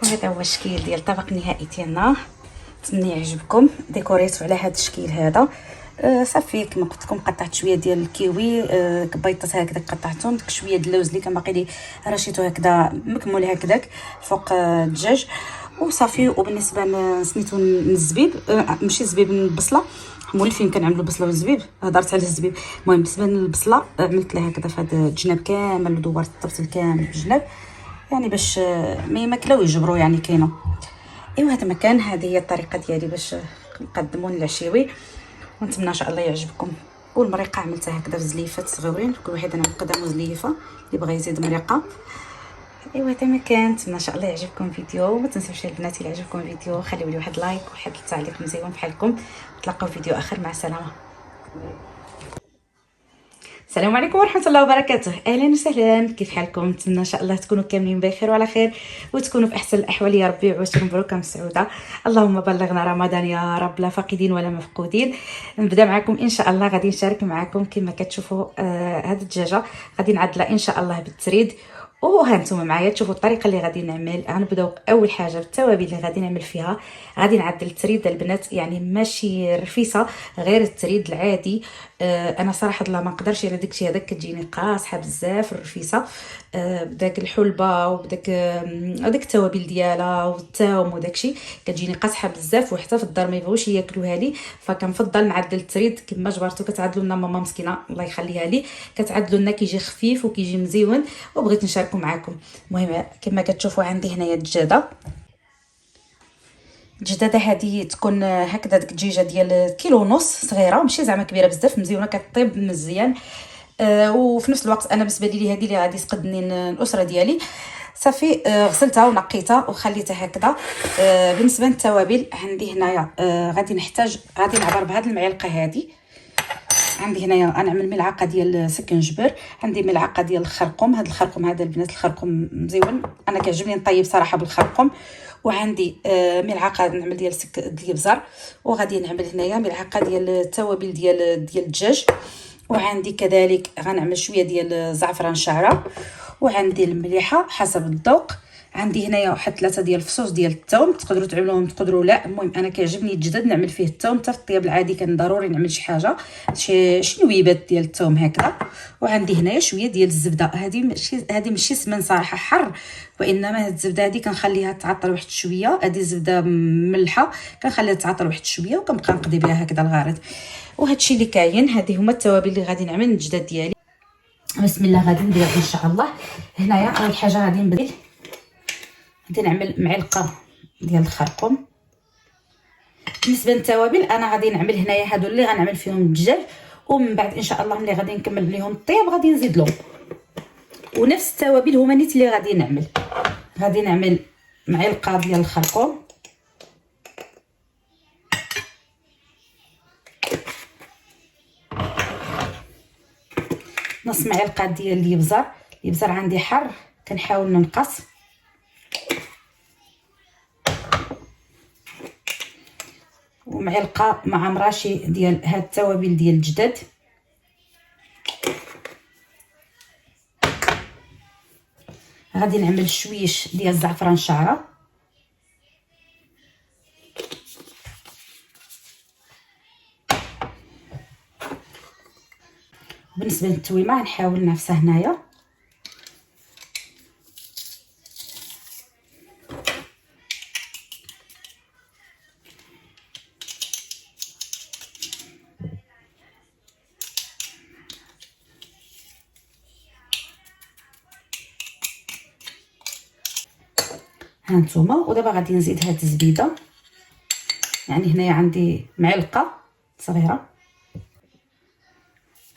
هذا هو الشكل ديال الطبق النهائي ديالنا. نتمنى يعجبكم. ديكوريتو على هذا الشكل هذا. صافي كما قلت لكم قطعت شويه ديال الكيوي، كبيضات هكذا قطعتهم، شويه د اللوز اللي كان باقي لي رشيته هكذا مكمول هكذاك فوق الدجاج وصافي. وبالنسبه سميتو الزبيب، ماشي الزبيب، البصله، مولفين كنعملوا البصله والزبيب، هضرت على الزبيب. المهم بالنسبه للبصله عملت لها هكذا في هذا الجناب كامل، دورت الطبس الكامل بالجناب يعني باش ما يماكلوا يجبروا يعني كاينه. ايوا هذا مكان، هذه هي الطريقه ديالي باش نقدموا العشيوي، ونتمنى ان شاء الله يعجبكم. والمريقه عملتها هكذا في زليفات صغيورين، كل واحد انا مقدمو زليفه اللي بغى يزيد مريقه. ايوا هذا مكان، نتمنى ان شاء الله يعجبكم الفيديو. وما تنساوش البنات الا عجبكم الفيديو خليوا لي واحد لايك وواحد التعليق مزيون بحالكم. نتلاقاو في فيديو اخر، مع السلامه. السلام عليكم ورحمه الله وبركاته. اهلا وسهلا، كيف حالكم؟ نتمنى ان شاء الله تكونوا كاملين بخير وعلى خير، وتكونوا في احسن الاحوال يا ربي، وعشتوا مبروكه مسعوده. اللهم بلغنا رمضان يا رب، لا فاقدين ولا مفقودين. نبدا معكم ان شاء الله، غادي نشارك معكم كما كتشوفوا هاد الدجاجه غادي نعدلها ان شاء الله بالتريد. وهانتوما معايا تشوفوا الطريقه اللي غادي نعمل. غنبداو اول حاجه بالتوابل اللي غادي نعمل فيها. غادي نعدل التريد البنات، يعني ماشي رفيسه، غير التريد العادي. انا صراحه الله ما نقدرش على داكشي هذاك، كتجيني قاصحه بزاف الرفيسه بداك الحلبه وبداك هذاك التوابل ديالها والثوم وداكشي، كتجيني قاصحه بزاف، وحتى في الدار ما يبغوش ياكلوها لي. فكنفضل نعدل التريد كما جبرتو. كتعدلوا لنا ماما مسكينه الله يخليها لي، كتعدلوا لنا كيجي خفيف وكيجي مزيون، وبغيت نشاركو معكم. المهم كما كتشوفوا عندي هنايا الدجاجه. الجداده هذه تكون هكذا، ديك الدجاجه ديال كيلو ونص، صغيره ماشي زعما كبيره بزاف، مزيونه كطيب مزيان. وفي نفس الوقت انا بالنسبه لي هذه اللي غادي تقدني الاسره ديالي. صافي غسلتها ونقيتها وخليتها هكذا. بالنسبه للتوابل عندي هنايا غادي نعبر بهذه المعلقه هذه. عندي هنايا غنعمل ملعقه ديال سكنجبر، عندي ملعقه ديال الخرقوم. هذا الخرقوم هذا البنات الخرقوم مزيون، انا كيعجبني نطيب صراحه بالخرقوم. وعندي ملعقه نعمل ديال الابزار. وغادي نعمل هنايا ملعقه ديال التوابل ديال الدجاج. وعندي كذلك غنعمل شويه ديال زعفران شعره. وعندي المليحه حسب الذوق. عندي هنايا واحد 3 ديال الفصوص ديال الثوم، تقدروا تعملوهم تقدروا لا. المهم انا كيعجبني الجدد نعمل فيه الثوم، حتى في الطياب العادي كان ضروري نعمل شي حاجه، شي نويبات ديال الثوم هكذا. وعندي هنايا شويه ديال الزبده، هذه ماشي سمن صراحه حر، وانما هاد الزبده هذه كنخليها تعطر واحد شويه. هذه زبده مملحه كنخليها تعطر واحد شويه، وكنبقى نقضي بها هكذا الغرض. وهادشي اللي كاين. هذه هما التوابل اللي غادي نعمل الجداد ديالي. بسم الله غادي ندير ان شاء الله. هنايا اول حاجه غادي نعمل معلقه ديال الخرقوم. بالنسبه للتوابل انا غادي نعمل هنايا هادو اللي غنعمل فيهم الدجاج، ومن بعد ان شاء الله ملي غادي نكمل ليهم الطياب غادي نزيد لهم. ونفس التوابل هما نيت اللي غادي نعمل معلقه ديال الخرقوم، نص معلقه ديال الابزار عندي حر كنحاول ننقص، ومعلقه مع مراشي ديال هاد التوابل ديال الجداد. غادي نعمل شويش ديال الزعفران شعره. بالنسبه للتويمه نحاول نعفسها هنايا. هانتوما. ودابا غادي نزيد هاد الزبيده، يعني هنايا عندي معلقه صغيره.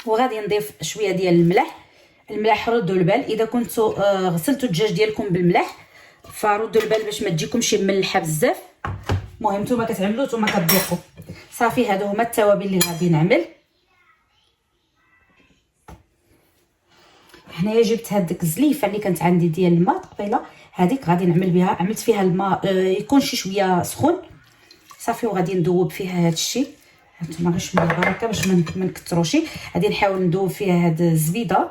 وغادي نضيف شويه ديال الملح ردوا البال. اذا كنتوا غسلتوا الدجاج ديالكم بالملح فردوا البال باش ما تجيكمش مملحه بزاف. المهم نتوما كتعملوا نتوما كتذوقوا. صافي هادو هما التوابل اللي غادي نعمل. هنايا جبت هذيك الزليفه اللي كانت عندي ديال الماء قبيله، هذيك غادي نعمل بها، عملت فيها الماء يكون شي شويه سخون. صافي وغادي ندوب فيها هذا الشيء. هانتوما غير شويه بركه باش ما نكثروش. غادي نحاول ندوب فيها هاد الزبيده.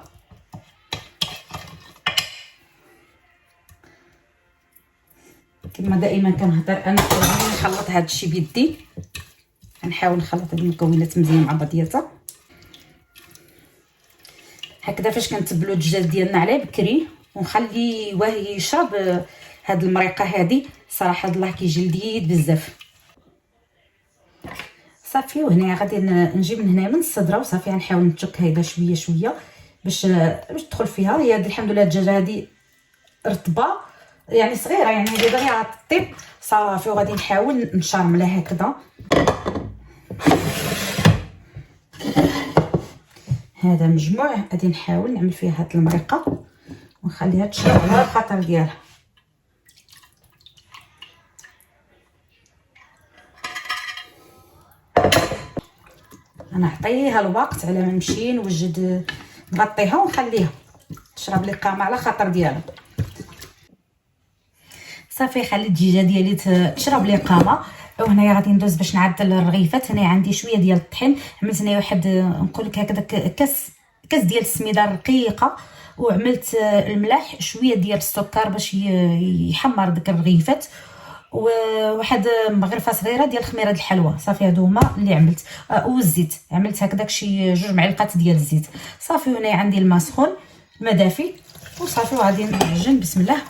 كما دائما كنهضر انا نخلط هذا الشيء بيدي، غنحاول نخلط هاد المكونات مزيان مع بعضياتها هكذا. فاش كنتبلوا الدجاج ديالنا عليه بكري ونخليه يشرب هاد المريقه هذه، صراحه الله كيجي لذيذ بزاف. صافي وهنا غادي نجيب من هنا من الصدره وصافي غنحاول نتشك هيدا شويه شويه باش تدخل فيها. هي الحمد لله الدجاجه هذه رطبه يعني صغيره، يعني هذه دغيا طيب صافي. وغادي نحاول نشرملها هكذا. هذا مجموع غادي نحاول نعمل فيه هاد المريقه ونخليها تشرب على الخطر ديالها. انا نعطيها الوقت على ما نمشي نوجد نغطيها ونخليها تشرب لي قامه على خاطر ديالها. صافي خليت الدجاجه ديالي تشرب لي قامه. وهنايا غادي ندوز باش نعدل الرغيفات. هنايا عندي شويه ديال الطحين، عملت هنايا واحد نقول لك هكذا كاس ديال السميده رقيقه، وعملت الملح شويه ديال السكر باش يحمر ديك الرغيفات، وواحد مغرفه صغيره ديال خميره الحلوى. صافي هادو هما اللي عملت. والزيت عملت هكذاك شي 2 معلقات ديال الزيت. صافي هنايا عندي الماء سخون الماء دافي وصافي. وغادي نعجن بسم الله.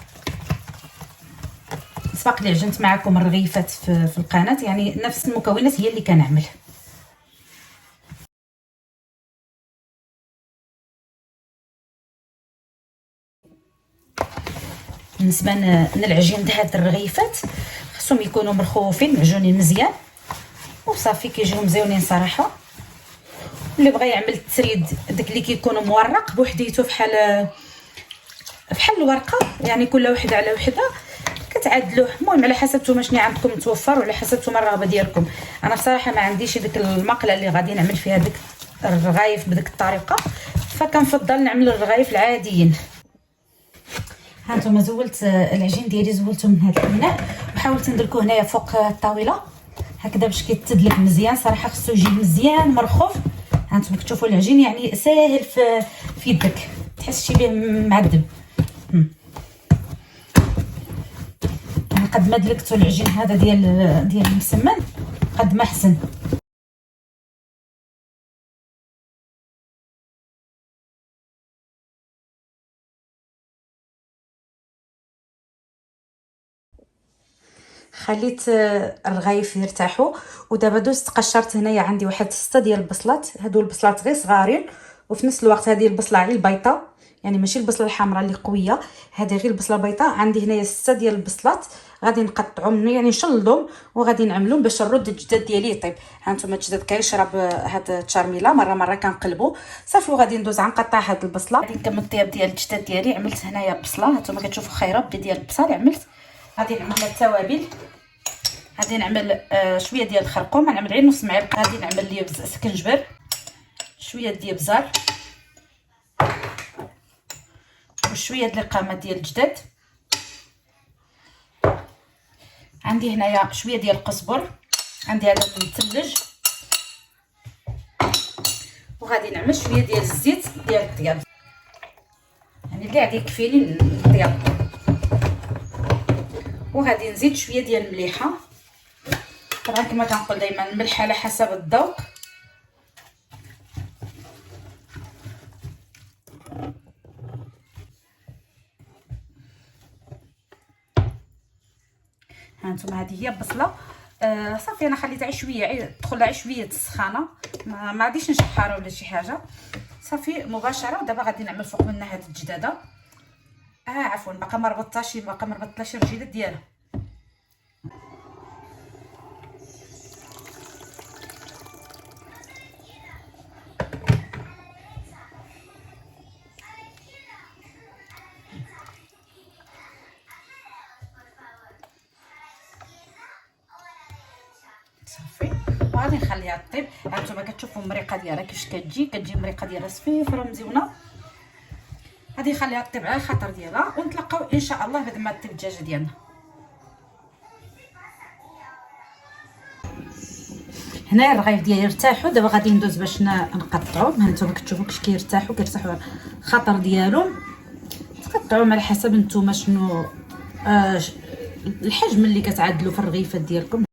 سبق لي عجنت معكم الرغيفات في القناه، يعني نفس المكونات هي اللي كنعمل. بالنسبه للعجين د هاد الرغيفات خصهم يكونوا مرخوفين معجونين مزيان وصافي كيجيو مزيونين صراحه. اللي بغى يعمل التريد داك اللي كيكون مورق بوحديته بحال الورقه، يعني كل وحده على وحده كتعدلوه. المهم على حسب نتوما شنو عندكم متوفر وعلى حسب نتوما الرغبه ديالكم. انا بصراحه ما عنديش ديك المقله اللي غادي نعمل فيها ديك الرغايف بديك الطريقه، فكنفضل نعمل الرغايف العاديين. ها نتوما زولت العجين ديالي، زولته من هذا الاناء وحاولت ندركو هنايا فوق الطاوله هكذا باش كيتدلك مزيان. صراحه خصو يجي مزيان مرخوف. ها نتوما كتشوفوا العجين يعني ساهل في يدك، تحسي به معذب. قد ما دلكتو العجين هذا ديال المسمن قد ما احسن. خليت الرغايف يرتاحوا ودابا دوزت قشرت هنايا عندي واحد 6 ديال البصلات. هادو البصلات غير صغارين، وفي نفس الوقت هذه البصله غير البيضاء، يعني ماشي البصله الحمراء اللي قويه، هذه غير البصله البيضاء. عندي هنايا 6 ديال البصلات غادي نقطعهم يعني نشلضهم وغادي نعملهم باش نرد الجداد ديالي يطيب. ها نتوما الجداد كيشرب هاد التشارميله مره كنقلبوا. صافي وغادي ندوز نقطع هاد البصله. غادي نكمل الطياب ديال الجداد ديالي. عملت هنايا بصله، هانتوما كتشوفوا خيره بدا ديال البصل عملت. غادي نعمل التوابل. غادي نعمل شويه ديال الخرقوم، غنعمل غير نص معلقه. غادي نعمل لي سكنجبر، شويه ديال البزار وشويه د القامه ديال الجداد. عندي هنايا شويه ديال القزبر، عندي هذا المثلج. وغادي نعمل شويه ديال الزيت ديال الطياب، يعني اللي غادي يكفيني الطياب. وغادي نزيد شويه ديال المليحه، طبعا كما كنقول دائما الملح على حسب الذوق. هانتوما هذه هي البصله. صافي انا خليتها غير شويه تدخل غير شويه السخانه، ما غاديش نشحرها ولا شي حاجه. صافي مباشره. دابا غادي نعمل فوق منها هذه الجداده. عفوا باقا ما ربطتلاش الرجيله ديالها. صافي وغادي نخليها طيب. هانتوما كتشوفوا المريقه ديالها كيفاش كتجي المريقه ديالها صفيفره مزيونه. غادي نخليها طيب على الخاطر ديالها ونتلاقاو ان شاء الله بعد ما طيب الدجاجه ديالنا. هنا الرغيف ديالي ارتاحوا. دابا غادي ندوز باش نقطعوهم. هانتوما كتشوفوا كيفاش كيرتاحوا على الخاطر ديالهم. تقطعوهم على حسب نتوما شنو الحجم اللي كتعدلوا في الرغيفات ديالكم.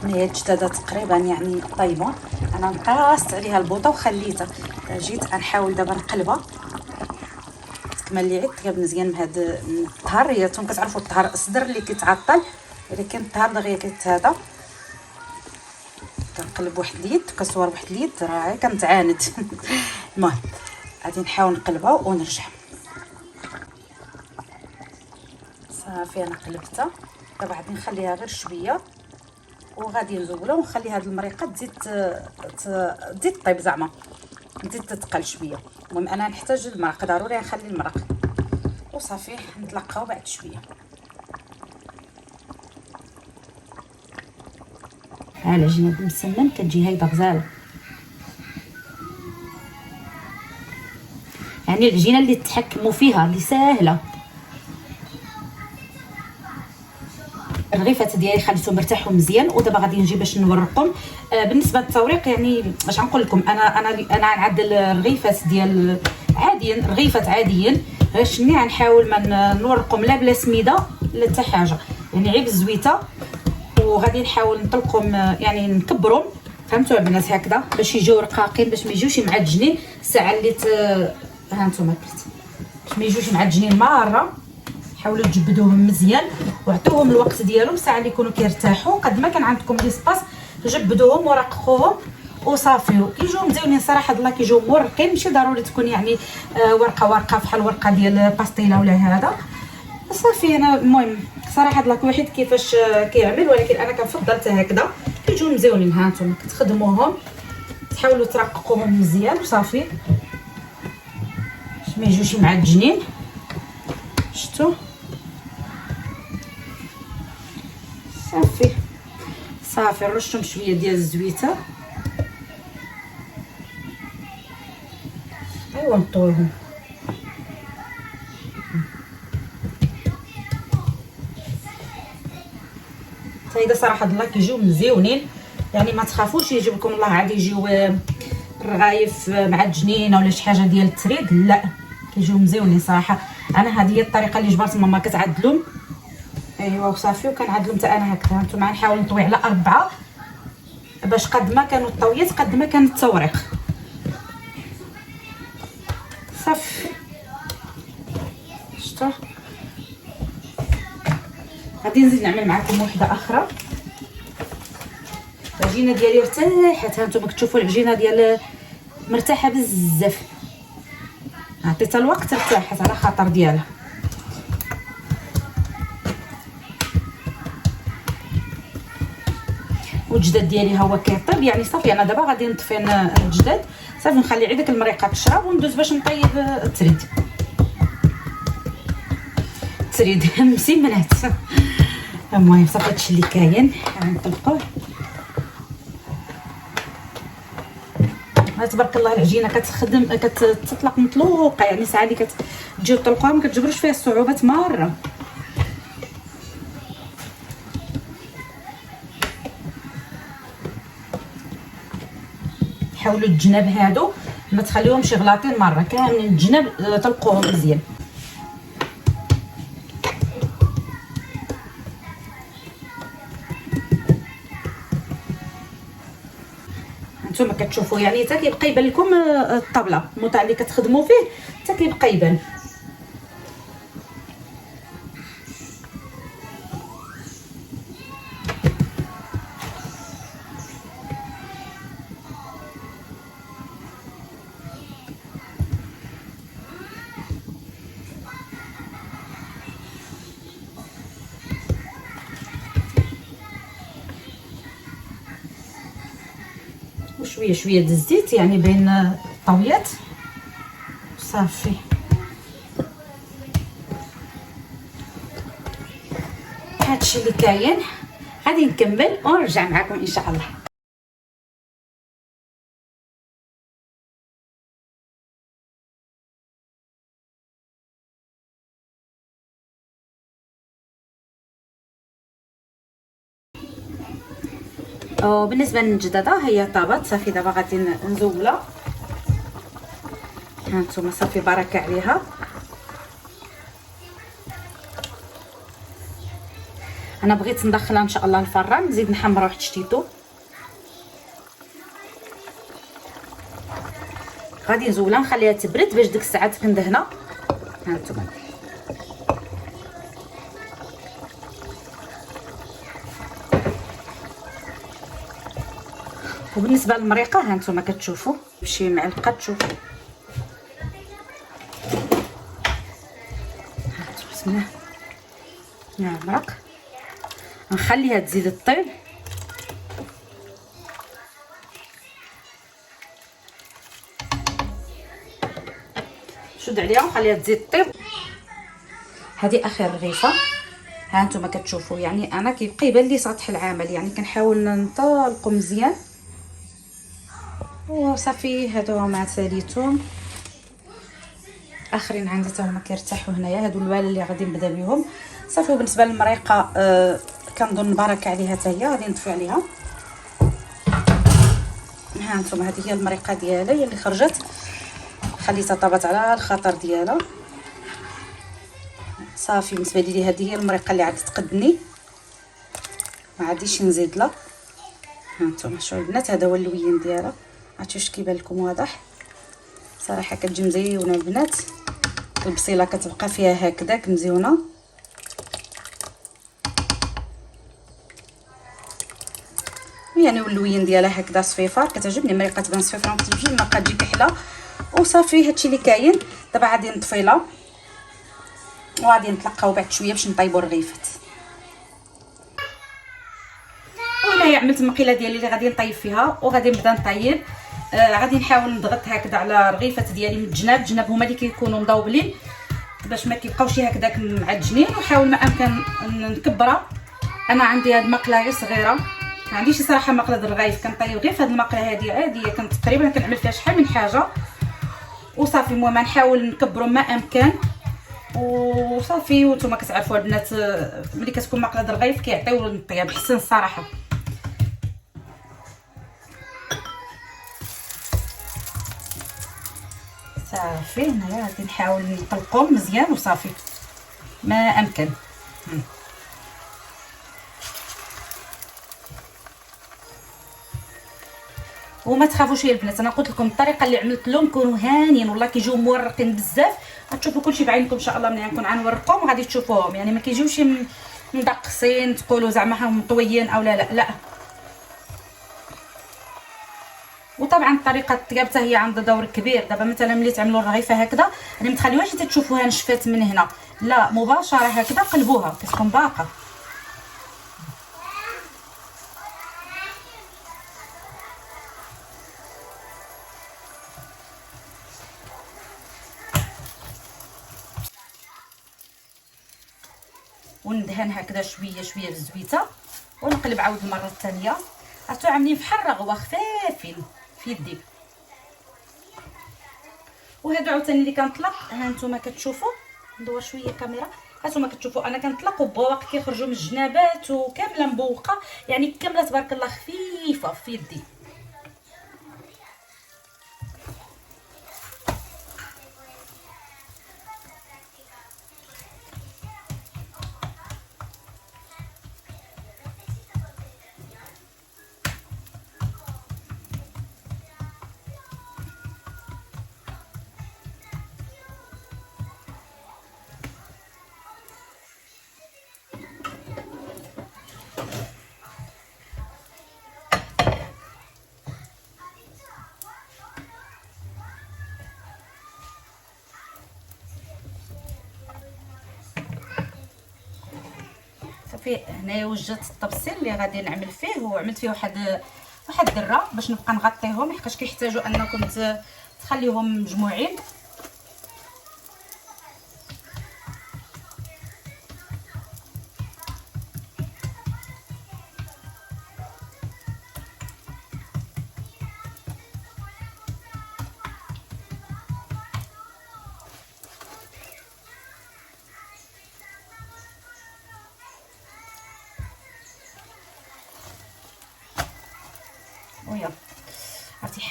هي الجداده تقريبا يعني طيبه، انا نقصت عليها البوطه وخليتها. جيت نحاول دابا نقلبها كما اللي عيط طيب مزيان من هذا الطهر. هي نتوما كتعرفوا الطهر الصدر اللي كيتعطل، ولكن الطهر دغيا كيتهدا. كنقلب واحد اليد كصور واحد اليد راه كنتعاند. المهم غادي نحاول نقلبها ونرجع. صافي انا قلبتها. دابا غادي نخليها غير شويه وغادي نزولها ونخلي هاد المريقه تزيد طيب زعما تزيد تتقل شويه. المهم انا نحتاج المرق، ضروري نخلي المرق وصافي. نتلاقاو بعد شويه. ها العجينه المسمن كتجي هايده غزاله، يعني العجينه اللي تحكموا فيها اللي ساهله. الرغيفات ديالي خليتهم ارتاحوا مزيان، ودابا غادي نجي باش نورقهم. بالنسبه للتوريق يعني اش غنقول لكم، انا نعدل الرغيفات ديال عاديا، رغيفات عاديا غير شني غنحاول ما نورقهم لا بلا سميده لا حتى حاجه، يعني غير بالزويته. وغادي نحاول نطلقهم يعني نكبرهم، فهمتوا البنات هكذا باش يجيو رقاقين، باش ما يجيوش معجنين. الساعه اللي ها نتوما باش ما يجيوش معجنين مره. حاولوا تجبدوهم مزيان وعطوهم الوقت ديالهم، الساعه اللي يكونوا كيرتاحوا. قد ما كان عندكم ليسباس جبدوهم ورققوهم وصافيو. كيجيو مزيونين صراحه الله، كيجيو مورقين. ماشي ضروري تكون يعني ورقه بحال ورقه ديال باستيلا ولا هذا. صافي انا المهم صراحه الله كل واحد كيفاش كيعمل، ولكن انا كنفضل حتى هكذا كيجيو مزيونين. ها نتوما كتخدموهم تحاولوا ترققوهم مزيان وصافي باش ما يجوش معجنين. شفتوا صافي نرشهم شويه ديال الزويته. ايوا نطويهم. هيدا صراحه الله كيجيو مزيونين، يعني ما تخافوش يجيب لكم الله عادي يجيو الرغايف معجنين ولا شي حاجه ديال التريد، لا كيجيو مزيونين صراحه. انا هذه هي الطريقه اللي جبرت ماما كتعدلهم. ايوا وصافي وكنعدلهم حتى انا هكذا. نتوما غنحاول نطوي على 4 باش قد ما كانوا الطويات قد ما كان التوريق. صافي شفتوا. غادي نزيد نعمل معكم وحده اخرى. العجينه ديالي ارتاحت، ها نتوما كتشوفوا العجينه ديال مرتاحه بزاف. عطيتها الوقت ارتاحت على خاطر ديالها. والجداد ديالي ها هو كيطيب يعني صافي. انا دابا غادي نطفي الجداد صافي، نخلي عيدك المريقه تشرب وندوز باش نطيب التريد. مسمنات. المهم صافي هادشي اللي كاين غنطلقوه. تبارك الله العجينه كتطلق مطلوقه، يعني ساعه اللي كتجيو تطلقوها ما كتجبروش فيها الصعوبات مره. حاولوا الجناب هادو ما تخليوهمش غلاطين مره، كامل الجناب طلقوهم مزيان. نتوما كتشوفوا يعني حتى كيبقى يبان لكم الطابله الموطع اللي كتخدموا فيه، حتى كيبقى يبان. وشويه شويه د الزيت يعني بين الطاويات صافي. هادشي اللي كاين. غادي نكمل ونرجع معكم ان شاء الله. وبالنسبه للجداده هي طابت صافي. دابا غادي نزولها. ها نتوما صافي بركه عليها. انا بغيت ندخلها ان شاء الله الفران، نزيد نحمر واحد شتيتو. غادي نزولها نخليها تبرد باش ديك الساعات كندهنها. ها نتوما وبالنسبه للمريقه ها نتوما كتشوفوا بشي معلقه تشوفوا. ها بسم الله. ها المرق نخليها تزيد الطيب. شد عليها وخليها تزيد الطيب. هذه اخر رغيفه. ها نتوما كتشوفوا يعني انا كيبقى يبان لي سطح العمل، يعني كنحاول ننطلقوا مزيان وصافي. هادو هما ساليتهم. اخرين عندي حتى هما كيرتاحوا هنايا. هادو الوال اللي غادي نبدا بهم صافي. وبالنسبه للمريقه كنظن بركه عليها حتى هي، غادي نطفي عليها. ها نتوما هذه هي المريقه ديالي اللي خرجت، خليتها طابت على الخطر ديالها صافي. بالنسبه لي هذه هي المريقه اللي عاد تقدني، ما عاديش نزيد لها. ها نتوما شوفوا البنات، هذا هو اللوين ديالها. عرفتوا واش كيبان لكم واضح؟ صراحه كتجي مزيونه البنات. البصيله كتبقى فيها هكذاك مزيونه. يعني واللوين ديالها هكذا صفيفار. كتعجبني مريقه تبان صفيفره، ما كتجيش المرقه تجي كحله. وصافي هادشي اللي كاين. دابا غادي نطفيلها وغادي نتلقاو بعد شويه باش نطيبوا الرغيفات. وهنايا عملت المقيله ديالي اللي غادي نطيب فيها وغادي نبدا نطيب. غادي نحاول نضغط هكذا على الرغيفات ديالي من الجناب هما اللي كيكونوا مضوبلين باش ما كيبقاوش هكذاك معجنين. ونحاول ما امكن نكبرها. انا عندي هاد المقله غير صغيره، ما عنديش صراحه مقله ديال الرغيف. كنطيب غير في هاد المقله هذه عاديه، كنت تقريبا كنعمل فيها شحال من حاجه وصافي. المهم نحاول نكبروا ما امكن وصافي. وانتم كتعرفوا البنات ملي كتكون مقله ديال الرغيف كيعطيو الطياب حسن الصراحه. صافي هنايا غادي نحاول نطلقهم مزيان وصافي ما امكن. وما تخافوش يا البنات، انا قلت لكم الطريقه اللي عملت لهم كونوا هانيين والله كيجيو مورقين بزاف. غتشوفوا كلشي بعينكم ان شاء الله ملي نكون غنورقهم وغادي تشوفوهم. يعني ما كيجيوش مدقسين تقولوا زعما هم مطويين او لا لا لا. وطبعا طريقه الطياب حتى هي عندها دور كبير. دابا مثلا ملي تعملوا الرغيفه هكذا يعني ما تخليوهاش تشوفوها نشفات من هنا، لا مباشره هكذا قلبوها كتكون باقه. وندهن هكذا شويه شويه بالزويته ونقلب عاود المره الثانيه. عرفتوا عاملين بحال رغوه خفافين في يدي. وهادو عاوتاني اللي كنطلق ها نتوما كتشوفوا. ندور شويه الكاميرا. ها نتوما كتشوفوا انا كنطلق وبواق كيخرجوا من الجنابات وكامله مبوقه، يعني كامله تبارك الله خفيفه في يدي. صافي هنايا وجدت الطبسيل اللي غادي نعمل فيه، وعملت فيه واحد الذره باش نبقى نغطيهم حيت كيحتاجوا انكم تخليوهم مجموعين.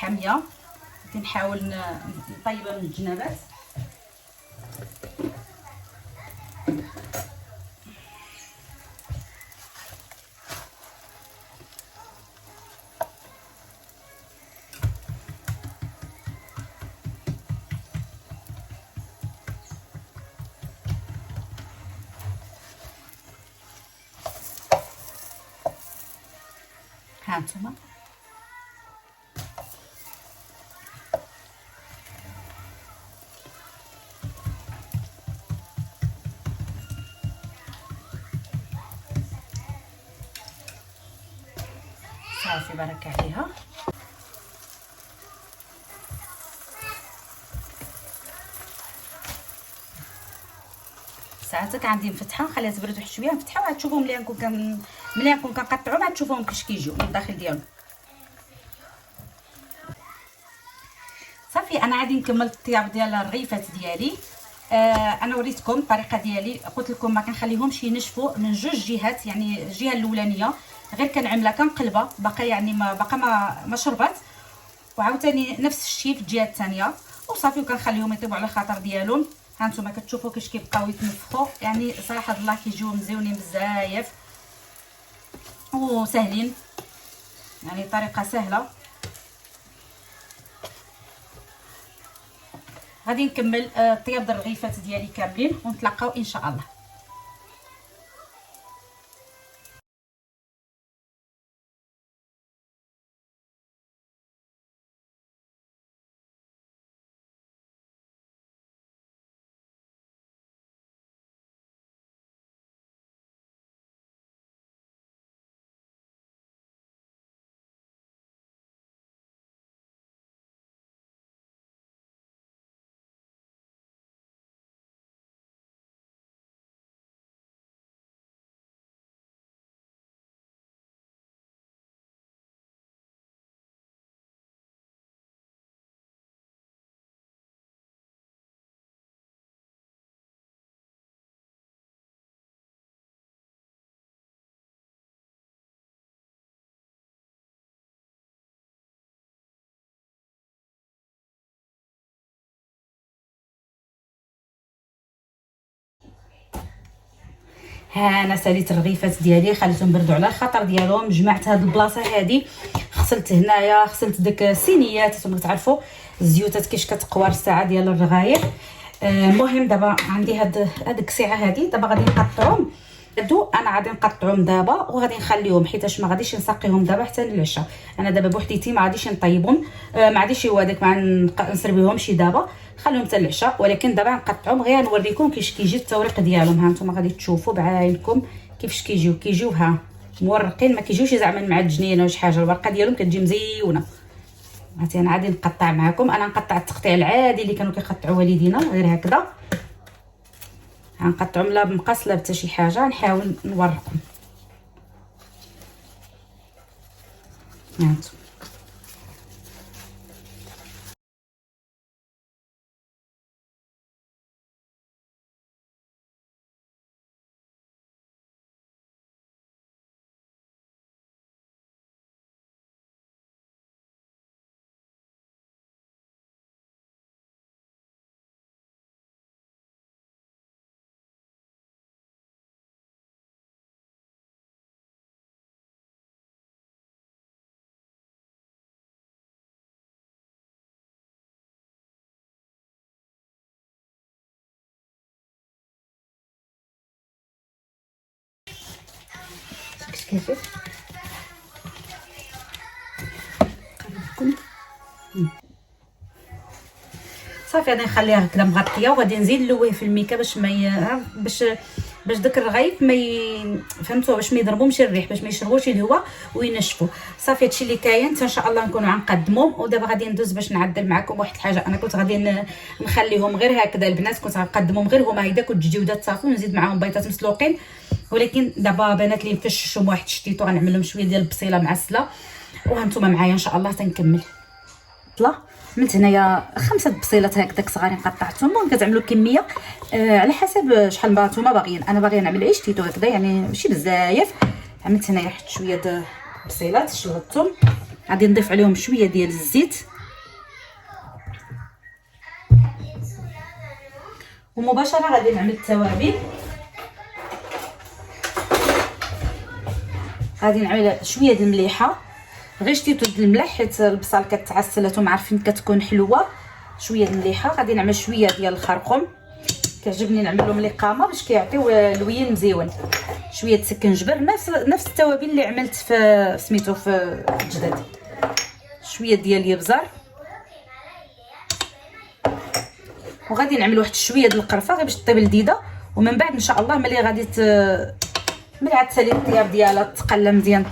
حاميه، غادي نحاول نطيبها من الجنابات. ها انتما صافي بركة عليها. ساعتك عندي مفتحه، نخليها تبرد واحد شويه، نفتحها وعاد تشوفوا ملي نكون كنقطعوا عاد تشوفوهم كيفاش كيجيو من الداخل ديالهم. صافي انا غادي نكمل الطياب ديال الرغيفات ديالي. انا وريتكم الطريقه ديالي، قلت لكم ما كنخليهمش ينشفوا من جوج جهات، يعني الجهه الاولانيه غير كنعملها كنقلبها باقا يعني ما شربت، وعاوتاني نفس الشيء في الجهه الثانيه، وصافي وكنخليهم يطيبوا على خاطر ديالهم. ها نتوما كتشوفوا كيفاش كيبقاو يتنفخوا، يعني صراحه الله كيجيو مزيونين بزاف وسهلين، يعني طريقه سهله. غادي نكمل طياب الرغيفات ديالي كاملين ونتلاقاو ان شاء الله. ها انا ساليت الرغيفات ديالي، خليتهم بردوا على الخطر ديالهم، جمعت هاد البلاصه هادي، غسلت هنايا، غسلت داك الصينيات، نتوما كتعرفوا الزيوتات كيفاش كتقوار الساعه ديال الرغايف. المهم دابا عندي هاديك الساعه هادي، دابا غادي نقطعهم. انا غادي نقطعهم دابا وغادي نخليهم، حيتاش ما غاديش نسقيهم دابا حتى للعشاء. انا دابا بوحديتي ما غاديش نطيبهم، ما غاديش هو هذاك ما نسربيهمش دابا، خليهم حتى العشاء. ولكن دابا نقطعهم غير نوريكم كيفاش كيجي التوريق ديالهم. ها نتوما غادي تشوفوا بعينكم كيفاش كيجيو ها مورقين، ما كيجيوش زعما معجنين ولا شي حاجه، الورقه ديالهم كتجي مزيونه. عرفتي انا غادي نقطع معكم، انا نقطع التقطيع العادي اللي كانوا كيقطعوا والدينا، غير هكذا غنقطعهم لا بمقص لا حتى شي حاجه، نحاول نوريكم. هانتو كيفاش صافي غادي نخليها هكذا مغطيه، وغادي نزيد نلويه في الميكا باش ما باش داك الرغيف ما فهمتوا، باش ما يضربهمش الريح، باش ما يشربوش الهواء وينشفوا. صافي هادشي اللي كاين، ان شاء الله نكونوا غنقدمهم. ودابا غادي ندوز باش نعدل معكم واحد الحاجه. انا كنت غادي نخليهم غير هكذا البنات، كنت غنقدمهم غير هما هيدا، كنت جودات صافي ونزيد معاهم بيضات مسلوقين. ولكن دابا بنات لي نفششهم واحد الشتيتو، غنعمل لهم شويه ديال البصيله معسله، وهانتوما معايا ان شاء الله تنكمل. طلا عملت هنايا 5 بصيلات هكذاك صغارين قطعتهم، وكتعملوا كميه على حسب شحال ما نتوما باغيين. انا باغيه نعمل عيش تيتو هكذا، يعني ماشي بزاف. عملت هنايا واحد شويه د بصيلات شلطتهم، غادي نضيف عليهم شويه ديال الزيت ومباشره غادي نعمل التوابل. غادي نعمل شويه د المليحه، غير شتيتو د الملح حيت البصل كتعسل هانتوما عارفين كتكون حلوه. شويه د المليحه. غادي نعمل شويه ديال الخرقوم، كيعجبني نعملهم لقامه باش كيعطيو لوين مزيون. شويه سكنجبر، نفس التوابل اللي عملت في سميتو في الجداد. شويه ديال الابزار، وغادي نعمل واحد شويه ديال القرفه غير باش طيب لذيذه. ومن بعد ان شاء الله ملي غادي ملي عاد تسالي الطياب ديالها تقلى مزيان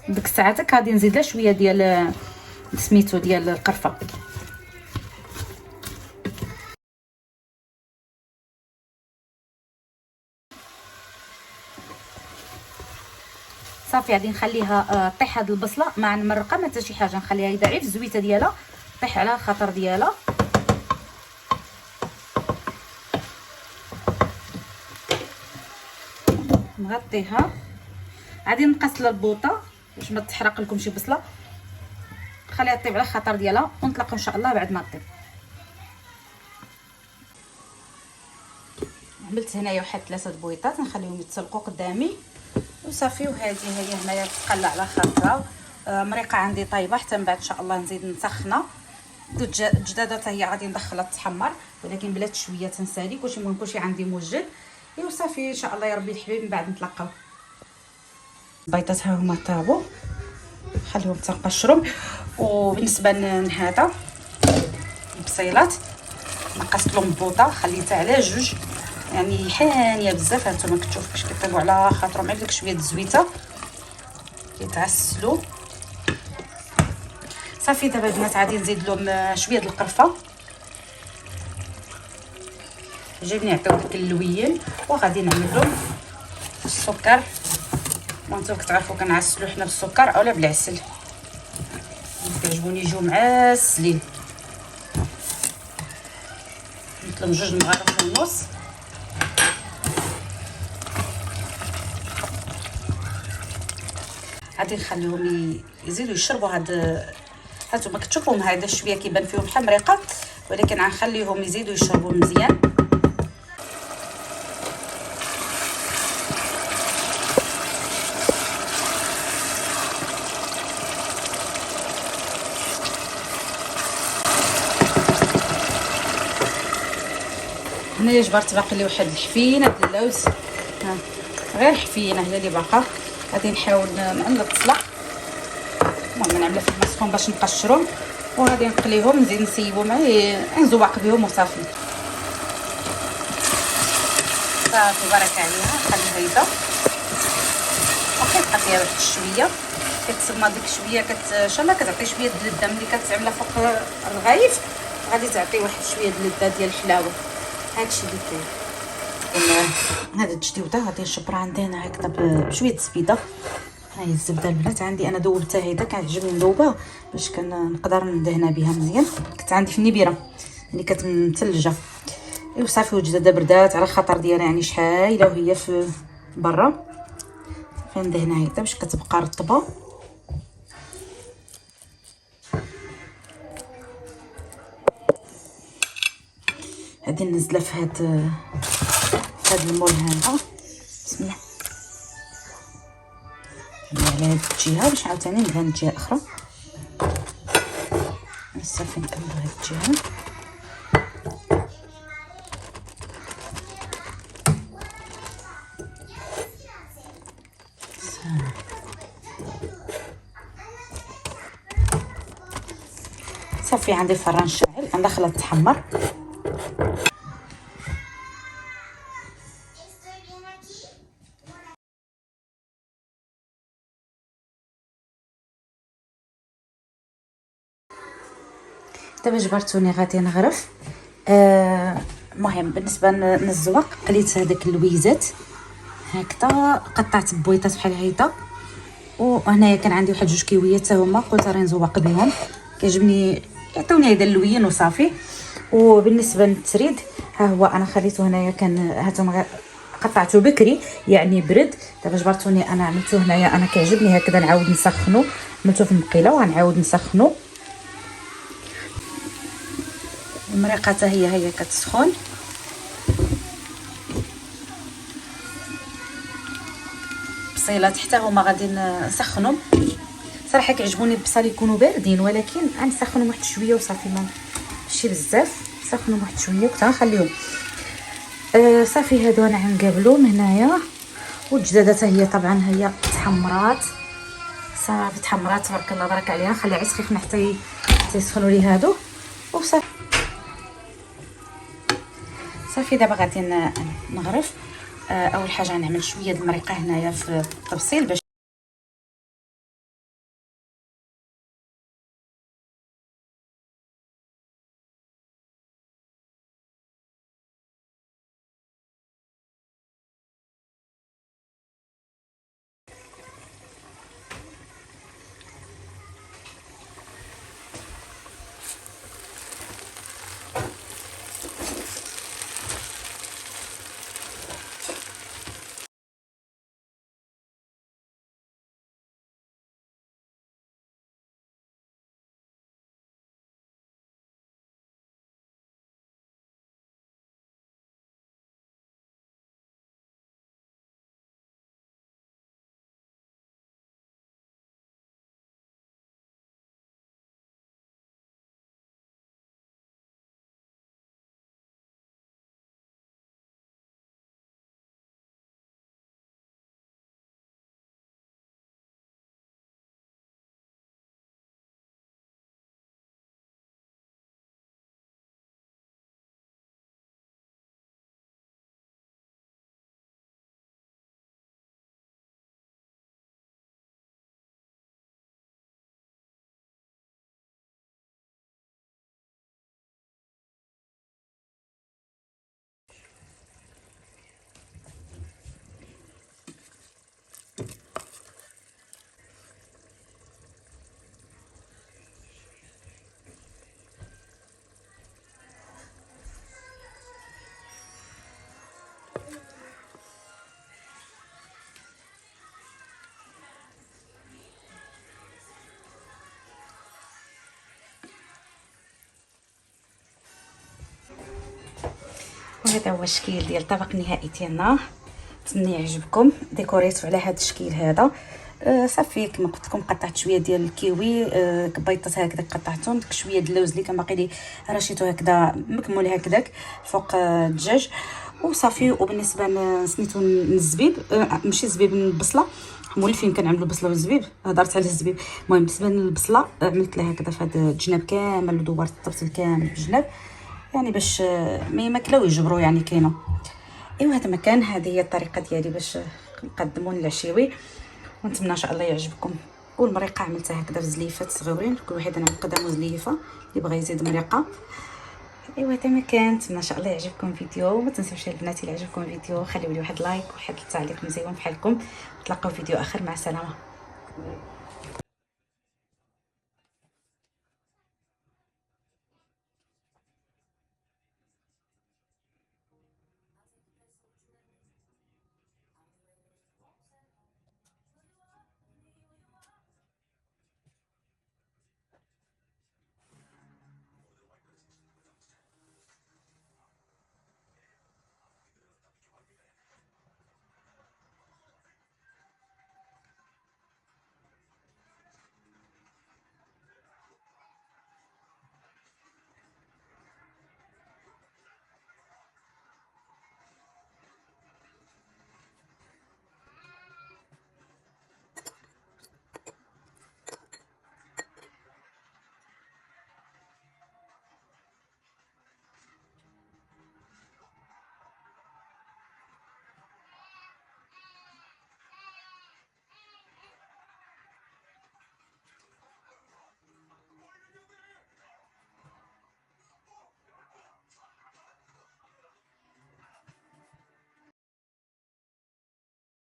ديك الساعات غادي نزيد لها شويه ديال سميتو ديال القرفه. صافي غادي نخليها طيح هاد البصله مع المرقه ما حتى شي حاجه، نخليها ضعيف الزويته ديالها طيح على خاطر ديالها. نغطيها. غادي نقص البوطه باش ما تحرق لكم شي بصله، خليها طيب على خاطر ديالها ونتلاقاو ان شاء الله بعد ما طيب. عملت هنايا واحد 3 بويطات نخليهم يتسلقوا قدامي وصافي. وهذه هي هنايا تقلع على خاطرها. مريقه عندي طايبه حتى من بعد ان شاء الله نزيد نسخنها. الجداده حتى هي غادي ندخلها تحمر ولكن بلات شويه تنسالي. كلشي المهم كلشي عندي موجد. ايوا صافي ان شاء الله يا ربي الحبيب من بعد نتلاقاو. البيضات ها هما طابوا، خليهم تنقشرهم. وبالنسبه لهذا البصيلات نقصت لهم البوطه خليتها على 2 يعني حانيه بزاف. هانتوما كتشوفوا كيفاش كيطيبوا على خاطرهم، عندك ديك شويه د الزويته كيتعسلوا. صافي دابا البنات غادي نزيد لهم شويه د القرفه، جايبني يعطيو داك اللوين. وغادي نعمل لهم السكر. وانتم كتعرفوا كنعسلوا حنا بالسكر اولا بالعسل، كيعجبوني يجيو معسلين. مثل 2 مغارف ونص. غادي نخليهم يزيدوا يشربوا هانتوما كتشوفوهم هذا شويه كيبان فيهم بحال مريقه ولكن غنخليهم يزيدوا يشربوا مزيان. هنايا جبرت باقي لي واحد الحفينه د اللوز، ها غير حفينه هي اللي باقا. غادي نحاول نعمل الطسله، المهم نعملها في الماء سخون باش نقشرهم. وغادي نقليهم نزيد نسيبهم نزوق بهم وصافي. صافي بارك عليها. نخليها يبدا وكيبقى فيها واحد شويه كتصمى ديك شويه ان شاء الله كتعطي شويه د اللذه ملي كتعملها فوق الرغايف. غادي تعطي واحد شويه د اللذه ديال الحلاوه. هادشي اللي كاين. هذا التجديوده غادي نشبر عندي هنا هكذا بشويه الزبيده. ها هي الزبده البنات عندي انا ذوبتها هيدا، كتعجبني نذوبها باش كنقدر ندهنها بها مزيان. كنت عندي في النبيره اللي كتمثلجه. ايوا صافي وجدت بردات على خاطر ديالها يعني شحايله وهي في برا. فندهنها هيدا باش كتبقى رطبه. غادي ننزلها في هاد المول هذا. بسم الله. على هاد الجهه باش عاوتاني ندهن الجهه الاخرى. صافي نكملوا هاد الجهه. صافي عندي الفران شاعل ندخلها تحمر. دابا جبرتوني غادي نغرف. المهم بالنسبه للزواق قليت هذاك اللويزات هكذا، قطعت بويطات بحال هيدا. وهنايا كان عندي واحد 2 كيويات حتى هما قلت راه نزوق بهم، كيعجبني يعطوني هذا اللوين وصافي. وبالنسبه للتريد ها هو انا خليته هنايا، كان هانتوما قطعته بكري يعني برد. دابا جبرتوني انا عملته هنايا، انا كيعجبني هكذا نعاود نسخنو. عملته في المقيله وغنعاود نسخنو. المريقه حتى هي كتسخن. البصيلات حتى هما غادي نسخنهم. صراحه كيعجبوني البصل يكونوا باردين، ولكن غنسخنهم واحد شويه وصافي، ماشي بزاف، نسخنهم واحد شويه كنت غنخليهم. صافي هادو انا غنقابلهم هنايا. والدجاجه حتى هي طبعا هي تحمرات صافي، تحمرات تبارك الله بارك عليها. نخليها غير سخيفه حتى يسخنوا لي هادو وصافي. صافي دابا غادي نغرف. اول حاجه غنعمل شويه د المريقه هنايا في الطبسيل باش وهذا هو الشكل ديال الطبق النهائي ديالنا. نتمنى يعجبكم. ديكوريتو على هذا الشكل هذا. صافي كما قلت لكم قطعت شويه ديال الكيوي، كبيضات هكذا قطعتهم، ديك شويه د اللوز اللي كان باقي لي رشيته هكذا مكمول هكذاك فوق الدجاج وصافي. وبالنسبه سميتو الزبيب، ماشي الزبيب، البصله، مولفين كنعملوا البصله والزبيب، هضرت على الزبيب. المهم بالنسبه للبصله عملت لها هكذا في هذا الجناب كامل ودورت الطبسيل كامل بالجناب، يعني باش ما يماكلوا يجبروا يعني كاينه. ايوا هذا مكان، هذه هي الطريقه ديالي باش نقدموا العشيوي، ونتمنى ان شاء الله يعجبكم. والمريقه عملتها هكذا في زليفات صغيورين، كل واحد انا قدامه زليفه اللي بغى يزيد مريقه. ايوا هذا مكان، نتمنى ان شاء الله يعجبكم الفيديو. وما تنساوش البنات الا عجبكم الفيديو خليوا لي واحد لايك وواحد التعليق مزيون بحالكم. نتلاقاو في فيديو اخر، مع السلامه.